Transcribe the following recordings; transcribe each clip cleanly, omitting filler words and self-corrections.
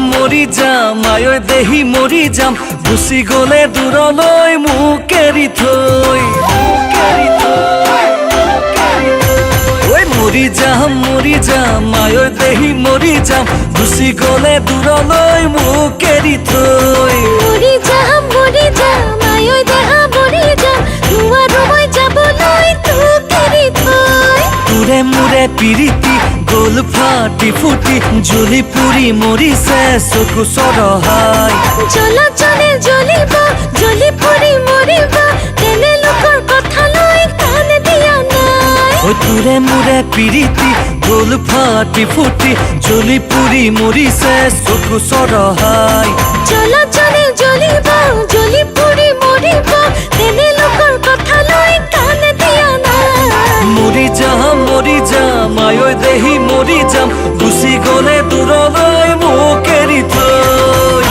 মৰি যাম আঐ দেহি মৰি যাম গুচি গলে দূৰলৈ মোক এৰি থৈ ঐ মৰি যাম আঐ দেহি মৰি যাম গুচি গলে দূৰলৈ মোক এৰি থৈ মৰি যাম আঐ দেহা মৰি যাম নোৱাৰো মই যাবলৈ তোক এৰি থৈ তোৰে মোৰে পিৰিতি গ'ল ফাটি ফুটি জ্বলি পুৰি মৰিছে চকু চৰহাই জলজলে জ্বলিব জ্বলি পুৰি মৰিব তেনে লোকৰ কথালৈ কাণ দিয়া নাই ঐ তোৰে মোৰে পিৰিতি গ'ল ফাটি ফুটি জ্বলি পুৰি মৰিছে চকু চৰহাই জলজলে জ্বলিব জ্বলি পুৰি মৰিব তেনে লোকৰ কথালৈ কাণ দিয়া নাই মৰি যাম আঐ দেহি মৰি যাম গুচি গলে দূৰলৈ মোক এৰি থৈ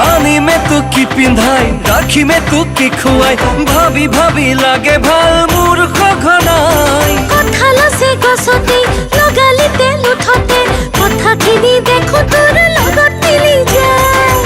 আনিমে তোক কি পিন্ধাই ৰাখিমে তোক কি খুৱাই ভাবি ভাবি লাগে ভাল মোৰ সঘনাই কঁঠাল আছে গছতে লগালি তেল উঠতে কথাখিনি দেখো তোৰ লগত মিলি যায়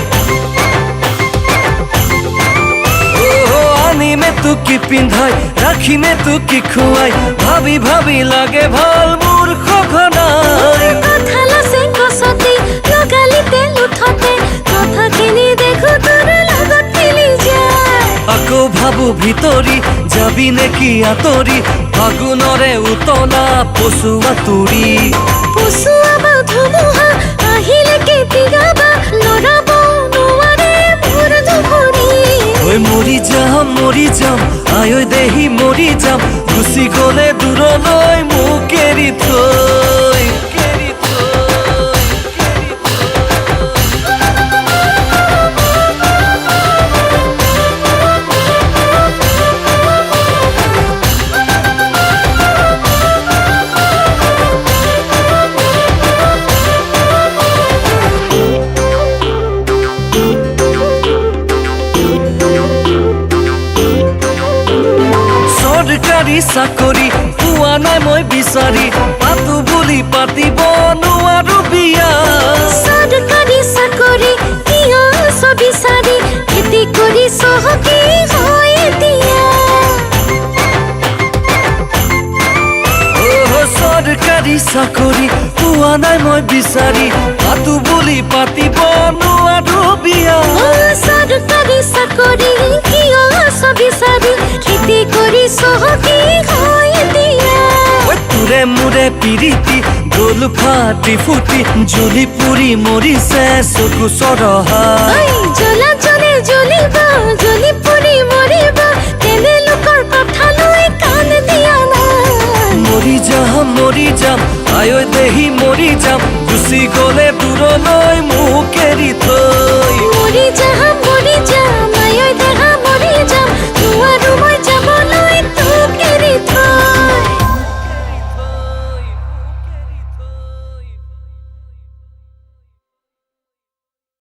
আনিমে তোক কি পিন্ধাই ৰাখিমে তোক কি খুৱাই ভাবি ভাবি লাগে ভাল মোৰ সঘনাই কঁঠাল আছে গছতে লগালি তেল উঠতে কথাখিনি দেখো তোৰ লগত মিলি যায় আকৌ ভাবো ভিতৰি যাবি নেকি আঁতৰি ফাগুনৰে উতলা পচুৱা তুৰি পচুৱাবা ধুমুহা আহিলে কেতিয়াবা লৰাব নোৱাৰে মোৰ ধুমুৰি ঐ মৰি যাম আঐ দেহি মৰি যাম গুচি গলে দূৰলৈ মোক এৰি থৈ চৰকাৰী চাকৰি পোৱা নাই মই বিচাৰি পাতো বুলি পাতিব নোৱাৰো বিয়া চৰকাৰী চাকৰি কিয় বিচাৰি খেতি কৰি চহকী হয় এতিয়া চৰকাৰী চাকৰি পোৱা নাই মই বিচাৰি পাতো বুলি পাতিব নোৱাৰো বিয়া চৰকাৰী চাকৰি কিয় বিচাৰি খেতি কৰি চহকী হয় এতিয়া তোৰে মোৰে পিৰিতি গ'ল ফাটি ফুটি জ্বলি পুৰি মৰিছে চকু চৰহাই জলজলে জ্বলিব জ্বলি পুৰি মৰিব তেনে লোকৰ কথালৈ কাণ দিয়া নাই মৰি যাম আঐ দেহি মৰি যাম গুচি গলে দূৰলৈ মোক এৰি থৈ মৰি